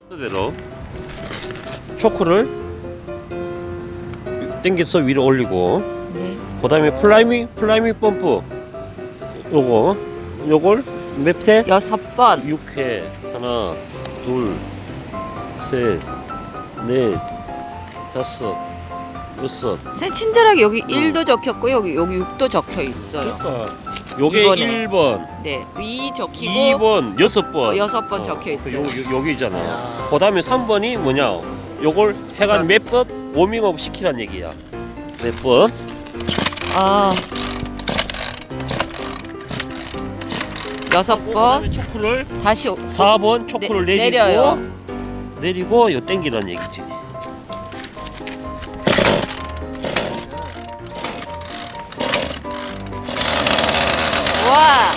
그대로 초크를 당겨서 위로 올리고, 네. 그 다음에 플라이밍 펌프 요걸 몇 회? 6번. 6회. 하나 둘 셋 넷 다섯 여섯. 선생님 친절하게 여기 1도 적혔고 여기 6도 적혀 있어요. 그러니까 요게 이번에. 1번 네. 2 적히고 2번 6번 6번 적혀 있어요. 여기잖아. 그 다음에 3번이 뭐냐, 요걸 해간 몇 번 워밍업 시키란 얘기야. 몇 번. 아. 그 6번. 다음에 초크를 다시 4번 초크를 네, 내리고 내려요. 내리고 요 땡기란 얘기지. 와.